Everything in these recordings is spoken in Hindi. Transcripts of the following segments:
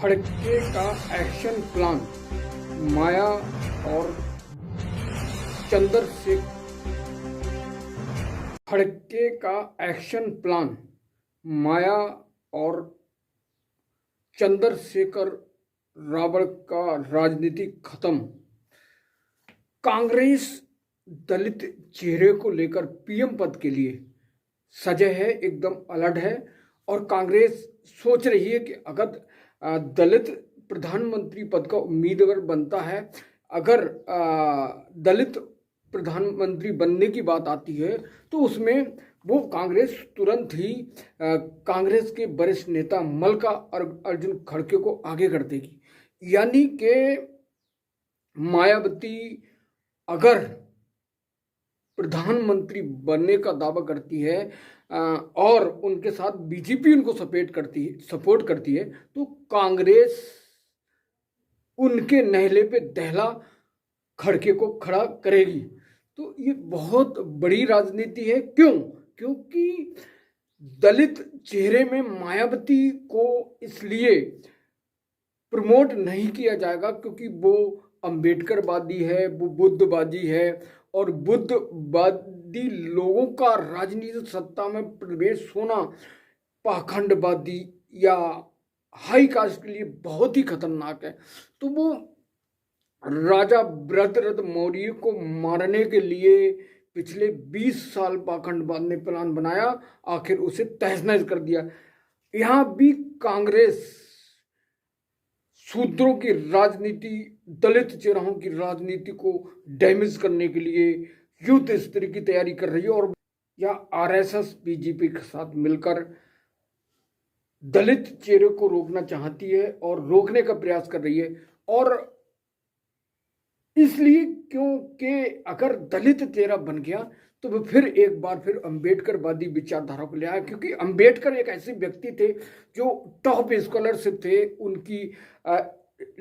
खड़गे का एक्शन प्लान, माया और चंद्रशेखर। खड़गे का एक्शन प्लान, माया और चंद्रशेखर रावण का राजनीति खत्म। कांग्रेस दलित चेहरे को लेकर पीएम पद के लिए सजग है, एकदम अलर्ट है। और कांग्रेस सोच रही है कि अगर दलित प्रधानमंत्री पद का उम्मीदवार बनता है, अगर दलित प्रधानमंत्री बनने की बात आती है तो उसमें वो कांग्रेस तुरंत ही कांग्रेस के वरिष्ठ नेता मल्लिकार्जुन खड़गे को आगे कर देगी। यानी कि मायावती अगर प्रधानमंत्री बनने का दावा करती है और उनके साथ बीजेपी उनको सपोर्ट करती है तो कांग्रेस उनके नहले पे दहला खड़गे को खड़ा करेगी। तो ये बहुत बड़ी राजनीति है। क्योंकि दलित चेहरे में मायावती को इसलिए प्रमोट नहीं किया जाएगा क्योंकि वो अंबेडकरवादी है, वो बुद्धवादी है और बुद्धवादी लोगों का राजनीतिक सत्ता में प्रवेश होना पाखंडवादी या हाई कास्ट के लिए बहुत ही खतरनाक है। तो वो राजा भद्ररथ मौर्य को मारने के लिए पिछले 20 साल पाखंडवाद ने प्लान बनाया, आखिर उसे तहस नहस कर दिया। यहां भी कांग्रेस शूद्रों की राजनीति, दलित चेहरों की राजनीति को डैमेज करने के लिए युद्ध स्तर की तैयारी कर रही है और या आरएसएस बीजेपी के साथ मिलकर दलित चेहरे को रोकना चाहती है और रोकने का प्रयास कर रही है। और इसलिए क्योंकि अगर दलित चेहरा बन गया तो वो फिर एक बार फिर अंबेडकरवादी विचारधारा को ले आया, क्योंकि अंबेडकर एक ऐसे व्यक्ति थे जो टॉप स्कॉलरशिप थे, उनकी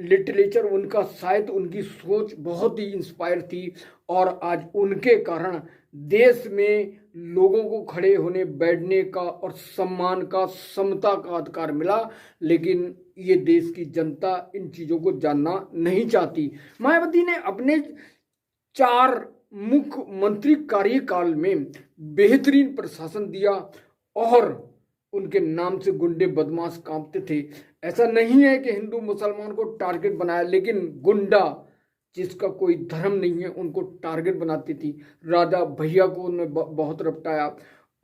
लिटरेचर, उनका साहित्य, उनकी सोच बहुत ही इंस्पायर थी और आज उनके कारण देश में लोगों को खड़े होने बैठने का और सम्मान का, समता का अधिकार मिला। लेकिन ये देश की जनता इन चीजों को जानना नहीं चाहती। मायावती ने अपने 4 मुख्यमंत्री कार्यकाल में बेहतरीन प्रशासन दिया और उनके नाम से गुंडे बदमाश कांपते थे। ऐसा नहीं है कि हिंदू मुसलमान को टारगेट बनाया, लेकिन गुंडा जिसका कोई धर्म नहीं है उनको टारगेट बनाती थी। राजा भैया को उन्होंने बहुत रपटाया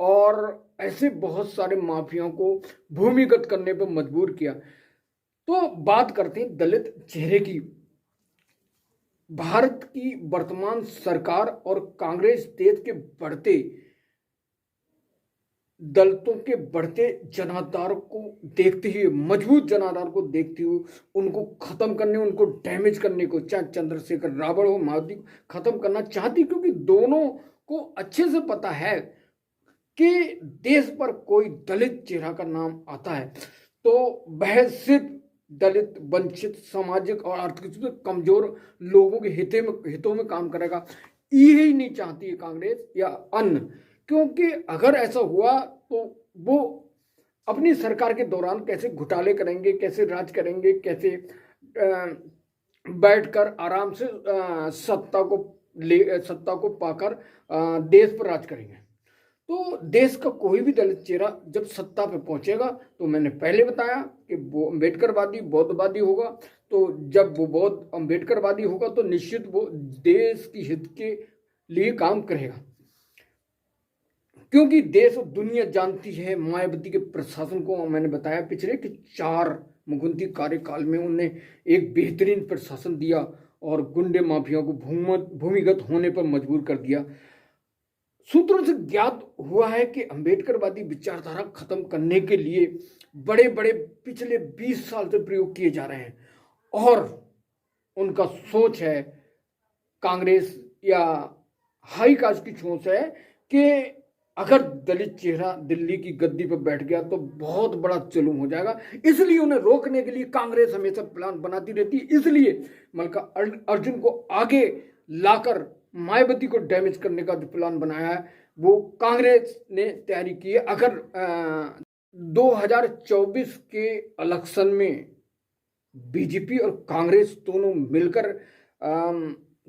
और ऐसे बहुत सारे माफियाओं को भूमिगत करने पर मजबूर किया। तो बात करते हैं दलित चेहरे की। भारत की वर्तमान सरकार और कांग्रेस देश के बढ़ते दलितों के बढ़ते जनाधार को देखते हुए, मजबूत जनाधार को देखते हुए उनको खत्म करने, उनको डैमेज करने को, चाहे चंद्रशेखर रावण हो, मायावती को खत्म करना चाहती, क्योंकि दोनों को अच्छे से पता है कि देश पर कोई दलित चेहरा का नाम आता है तो वह सिर्फ दलित, वंचित, सामाजिक और आर्थिक रूप से कमजोर लोगों के हितों में काम करेगा। यही नहीं चाहती है कांग्रेस या अन्य, क्योंकि अगर ऐसा हुआ तो वो अपनी सरकार के दौरान कैसे घोटाले करेंगे, कैसे राज करेंगे, कैसे बैठकर आराम से सत्ता को पाकर देश पर राज करेंगे। तो देश का कोई भी दलित चेहरा जब सत्ता पे पहुंचेगा तो मैंने पहले बताया कि वो अम्बेडकरवादी, बौद्धवादी होगा। तो जब वो बौद्ध अम्बेडकरवादी होगा तो निश्चित वो देश की हित के लिए काम करेगा, क्योंकि देश और दुनिया जानती है मायावती के प्रशासन को। मैंने बताया पिछले कि 4 मुख्यमंत्री कार्यकाल में उन्होंने एक बेहतरीन प्रशासन दिया और गुंडे माफिया को भूमिगत होने पर मजबूर कर दिया। सूत्रों से ज्ञात हुआ है कि अंबेडकरवादी विचारधारा खत्म करने के लिए बड़े बड़े पिछले 20 साल से प्रयोग किए जा रहे हैं और उनका सोच है, कांग्रेस या हाई कास्ट की सोच है कि अगर दलित चेहरा दिल्ली की गद्दी पर बैठ गया तो बहुत बड़ा जुल्म हो जाएगा। इसलिए उन्हें रोकने के लिए कांग्रेस हमेशा प्लान बनाती रहती है। इसलिए मल्लिकार्जुन को आगे लाकर मायावती को डैमेज करने का जो प्लान बनाया है वो कांग्रेस ने तैयारी की है। अगर 2024 के इलेक्शन में बीजेपी और कांग्रेस दोनों मिलकर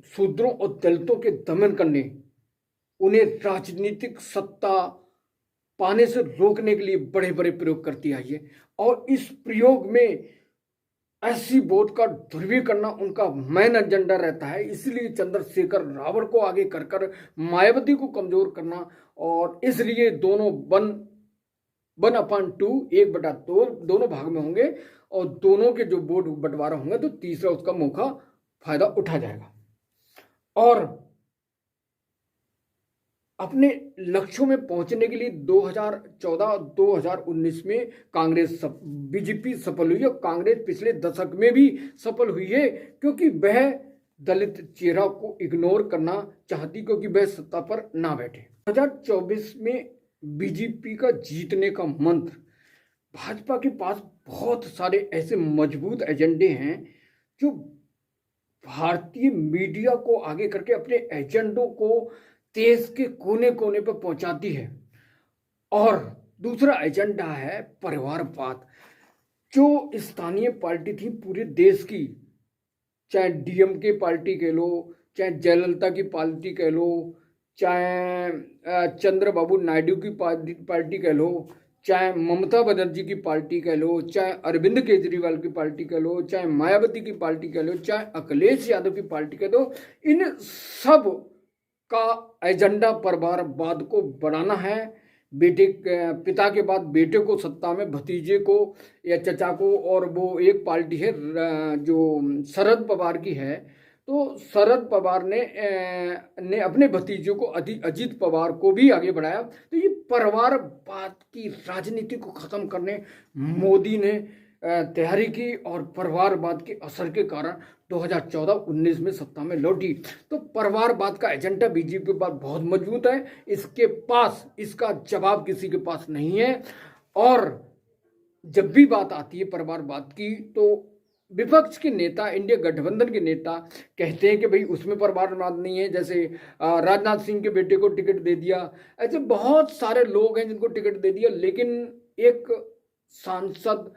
शूद्रों और दलितों के दमन करने, उन्हें राजनीतिक सत्ता पाने से रोकने के लिए बड़े बड़े प्रयोग करती आई है। और इस प्रयोग में ऐसी वोट का ध्रुवीकरण करना उनका मेन एजेंडा रहता है। इसलिए चंद्रशेखर रावण को आगे कर कर मायावती को कमजोर करना, और इसलिए दोनों 1/2 1/2 दोनों भाग में होंगे, और दोनों के जो वोट बंटवारा होंगे तो तीसरा उसका मौका फायदा उठा जाएगा। और अपने लक्ष्यों में पहुंचने के लिए 2014-2019 में बीजेपी सफल हुई, और कांग्रेस पिछले दशक में भी सफल हुई है, क्योंकि वह दलित चेहरा को इग्नोर करना चाहती, क्योंकि वह सत्ता पर ना बैठे। 2024 में बीजेपी का जीतने का मंत्र, भाजपा के पास बहुत सारे ऐसे मजबूत एजेंडे हैं जो भारतीय मीडिया को आगे करके अपने एजेंडों को देश के कोने कोने पर पहुंचाती है। और दूसरा एजेंडा है परिवारवाद। जो स्थानीय पार्टी थी पूरे देश की, चाहे डीएमके पार्टी कह लो, चाहे जयललिता की पार्टी कह लो, चाहे चंद्रबाबू नायडू की पार्टी कह लो, चाहे ममता बनर्जी की पार्टी कह लो, चाहे अरविंद केजरीवाल की पार्टी कह लो, चाहे मायावती की पार्टी कह लो, चाहे अखिलेश यादव की पार्टी कह दो, इन सब का एजेंडा परिवारवाद को बढ़ाना है। पिता के बाद बेटे को सत्ता में, भतीजे को या चचा को, और वो एक पार्टी है जो शरद पवार की है, तो शरद पवार ने अपने भतीजों को अजित पवार को भी आगे बढ़ाया। तो ये परिवारवाद की राजनीति को खत्म करने मोदी ने तैयारी की, और परिवारवाद के असर के कारण 2014-19 में सत्ता में लौटी। तो परिवारवाद का एजेंडा बीजेपी के पास बहुत मजबूत है, इसके पास इसका जवाब किसी के पास नहीं है। और जब भी बात आती है परिवारवाद की, तो विपक्ष के नेता, इंडिया गठबंधन के नेता कहते हैं कि भाई उसमें परिवारवाद नहीं है, जैसे राजनाथ सिंह के बेटे को टिकट दे दिया, ऐसे बहुत सारे लोग हैं जिनको टिकट दे दिया, लेकिन एक सांसद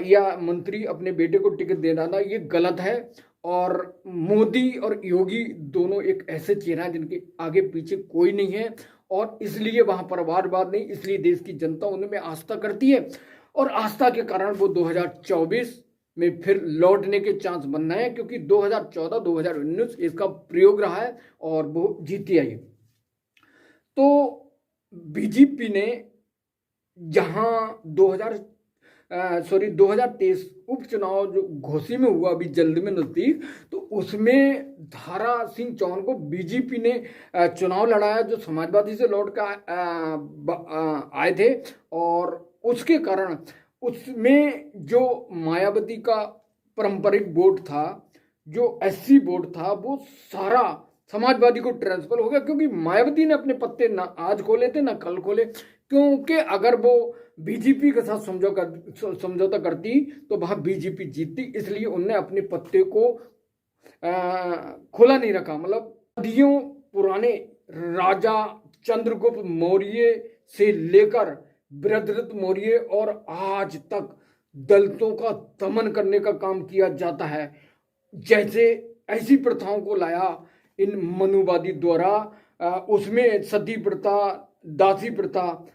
या मंत्री अपने बेटे को टिकट दे डाला, ये गलत है। और मोदी और योगी दोनों एक ऐसे चेहरा हैं जिनके आगे पीछे कोई नहीं है, और इसलिए वहां परिवारवाद नहीं, इसलिए देश की जनता उनमें आस्था करती है, और आस्था के कारण वो 2024 में फिर लौटने के चांस बन रहे हैं, क्योंकि 2014-2019 इसका प्रयोग रहा है और वो जीती आई। तो बीजेपी ने जहां 2023 उपचुनाव जो घोसी में हुआ अभी जल्द में नजदीक, तो उसमें धारा सिंह चौहान को बीजेपी ने चुनाव लड़ाया, जो समाजवादी से लौट कर आए थे, और उसके कारण उसमें जो मायावती का पारंपरिक वोट था, जो एससी वोट था, वो सारा समाजवादी को ट्रांसफर हो गया, क्योंकि मायावती ने अपने पत्ते ना आज खोले थे ना कल खोले, क्योंकि अगर वो बीजेपी के साथ समझौता करती तो वहां बीजेपी जीतती, इसलिए उनने अपने पत्ते को खोला नहीं रखा। मतलब सदियों पुराने राजा चंद्रगुप्त मौर्य से लेकर बृहद्रथ मौर्य और आज तक दलितों का दमन करने का काम किया जाता है। जैसे ऐसी प्रथाओं को लाया इन मनुवादी द्वारा, उसमें सती प्रथा, दासी प्रथा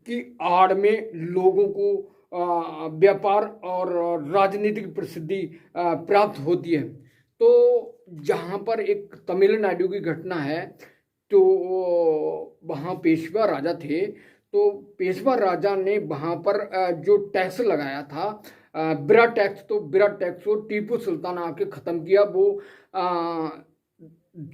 की आड़ में लोगों को व्यापार और राजनीतिक प्रसिद्धि प्राप्त होती है। तो जहाँ पर एक तमिलनाडु की घटना है, तो वहाँ पेशवा राजा थे, तो पेशवा राजा ने वहाँ पर जो टैक्स लगाया था, बिरा टैक्स, तो बिरा टैक्स को टीपू सुल्तान आके ख़त्म किया। वो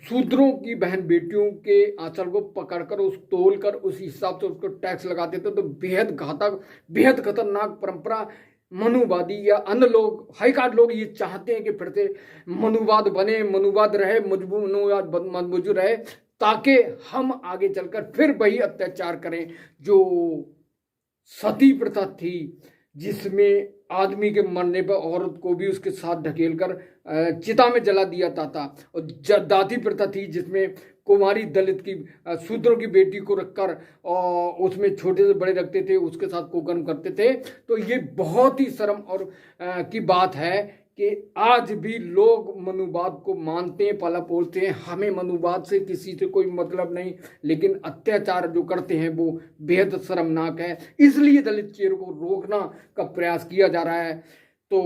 शूद्रों की बहन बेटियों के आंचल को पकड़कर उस तोल कर उस हिसाब से उसको टैक्स लगाते थे। तो बेहद घातक, बेहद खतरनाक परंपरा मनुवादी या अन्य लोग, हाईकार्ड लोग ये चाहते हैं कि फिर से मनुवाद बने, मनुवाद रहे, मनुवाद मजबूत रहे, ताकि हम आगे चलकर फिर वही अत्याचार करें जो सती प्रथा थी, जिसमें आदमी के मरने पर औरत को भी उसके साथ ढकेलकर चिता में जला दिया जाता था, और दाती प्रथा थी जिसमें कुमारी दलित की शूद्रों की बेटी को रखकर और उसमें छोटे से बड़े रखते थे, उसके साथ कुकर्म करते थे। तो ये बहुत ही शर्म और की बात है कि आज भी लोग मनुवाद को मानते हैं, पाला पोसते हैं। हमें मनुवाद से किसी से कोई मतलब नहीं, लेकिन अत्याचार जो करते हैं वो बेहद शर्मनाक है। इसलिए दलित चेहरों को रोकना का प्रयास किया जा रहा है। तो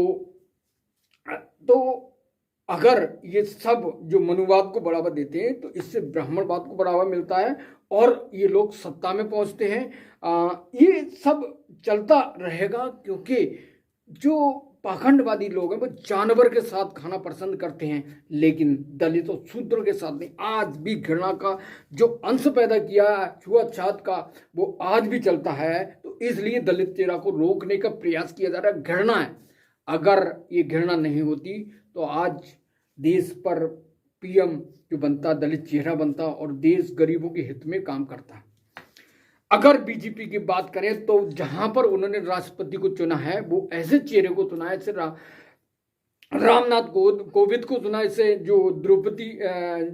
अगर ये सब जो मनुवाद को बढ़ावा देते हैं तो इससे ब्राह्मणवाद को बढ़ावा मिलता है और ये लोग सत्ता में पहुंचते हैं। ये सब चलता रहेगा क्योंकि जो पाखंडवादी लोग हैं वो जानवर के साथ खाना पसंद करते हैं, लेकिन दलित और शूद्र के साथ नहीं। आज भी घृणा का जो अंश पैदा किया छुआछूत का वो आज भी चलता है। तो इसलिए दलित चेहरा को रोकने का प्रयास किया जा रहा है। घृणा है, अगर ये घृणा नहीं होती तो आज देश पर पीएम जो बनता दलित चेहरा बनता और देश गरीबों के हित में काम करता। अगर बीजेपी की बात करें तो जहां पर उन्होंने राष्ट्रपति को चुना है वो ऐसे चेहरे को चुना है, रामनाथ कोविंद को चुना, इसे जो द्रौपदी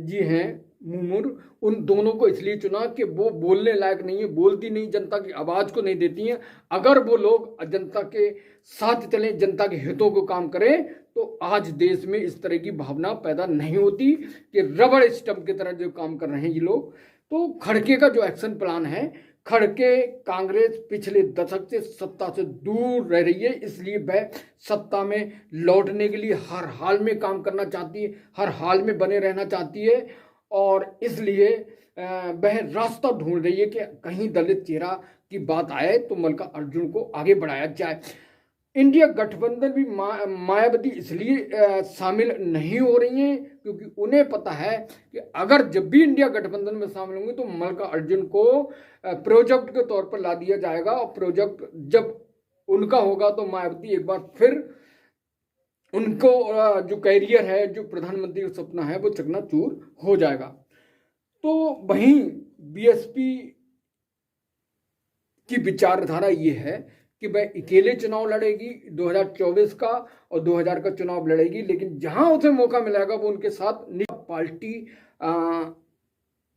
जी हैं मुर्मू, उन दोनों को इसलिए चुना कि वो बोलने लायक नहीं है, बोलती नहीं, जनता की आवाज को नहीं देती हैं। अगर वो लोग जनता के साथ चले, जनता के हितों को काम करें, तो आज देश में इस तरह की भावना पैदा नहीं होती कि रबड़ स्टंप की तरह जो काम कर रहे हैं ये लोग। तो खड़गे का जो एक्शन प्लान है, खड़गे कांग्रेस पिछले दशक से सत्ता से दूर रह रही है, इसलिए वह सत्ता में लौटने के लिए हर हाल में काम करना चाहती है, हर हाल में बने रहना चाहती है। और इसलिए वह रास्ता ढूंढ रही है कि कहीं दलित चेहरा की बात आए तो मल्लिकार्जुन को आगे बढ़ाया जाए। इंडिया गठबंधन भी मायावती इसलिए शामिल नहीं हो रही हैं क्योंकि उन्हें पता है कि अगर जब भी इंडिया गठबंधन में शामिल होंगे तो मल्लिकार्जुन को प्रोजेक्ट के तौर पर ला दिया जाएगा, और प्रोजेक्ट जब उनका होगा तो मायावती एक बार फिर उनको जो कैरियर है, जो प्रधानमंत्री का सपना है, वो चकनाचूर हो जाएगा। तो वहीं बीएसपी की विचारधारा ये है कि वह अकेले चुनाव लड़ेगी 2024 का और 2000 का चुनाव लड़ेगी, लेकिन जहां उसे मौका मिलेगा वो उनके साथ पार्टी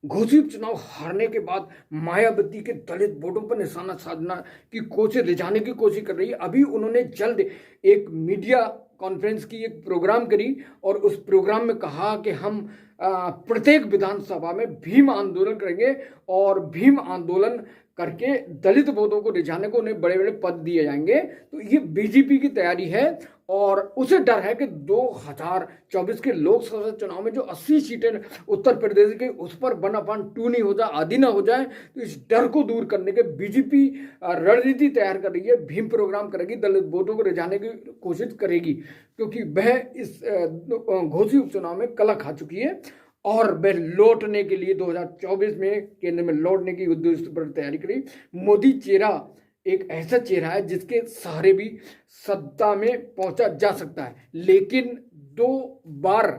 घोषित चुनाव हारने के बाद मायावती के दलित वोटों पर निशाना साधना की कोशिश, रिझाने की कोशिश कर रही है। अभी उन्होंने जल्द एक मीडिया कॉन्फ्रेंस की, एक प्रोग्राम करी और उस प्रोग्राम में कहा कि हम प्रत्येक विधानसभा में भीम आंदोलन करेंगे और भीम आंदोलन करके दलित वोटों को रिझाने को उन्हें बड़े बड़े पद दिए जाएंगे। तो ये बीजेपी की तैयारी है और उसे डर है कि 2024 के लोकसभा चुनाव में जो 80 सीटें उत्तर प्रदेश के उस पर 1/2 नहीं हो जाए, आधी ना हो जाए। तो इस डर को दूर करने के बीजेपी रणनीति तैयार कर रही है, भीम प्रोग्राम करेगी, दलित वोटों को रिझाने की कोशिश करेगी, क्योंकि वह इस घोषित उपचुनाव में कला खा चुकी है और वह लौटने के लिए 2024 में केंद्र में लौटने की उद्देश्य पर तैयारी करी। मोदी चेहरा एक ऐसा चेहरा है जिसके सहारे भी सत्ता में पहुंचा जा सकता है, लेकिन 2 बार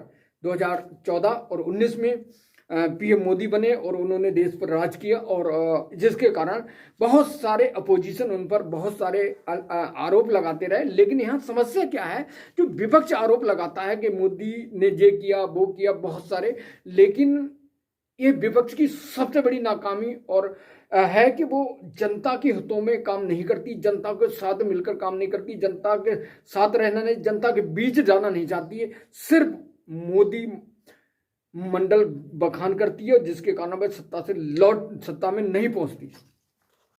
2014 और 19 में पीएम मोदी बने और उन्होंने देश पर राज किया, और जिसके कारण बहुत सारे अपोजिशन उन पर बहुत सारे आरोप लगाते रहे। लेकिन यहाँ समस्या क्या है, जो विपक्ष आरोप लगाता है कि मोदी ने ये किया वो किया बहुत सारे, लेकिन ये विपक्ष की सबसे बड़ी नाकामी और है कि वो जनता के हितों में काम नहीं करती, जनता के साथ मिलकर काम नहीं करती, जनता के साथ रहना नहीं, जनता के बीच जाना नहीं चाहती है, सिर्फ मोदी मंडल बखान करती है, जिसके कारण वह सत्ता में नहीं पहुंचती।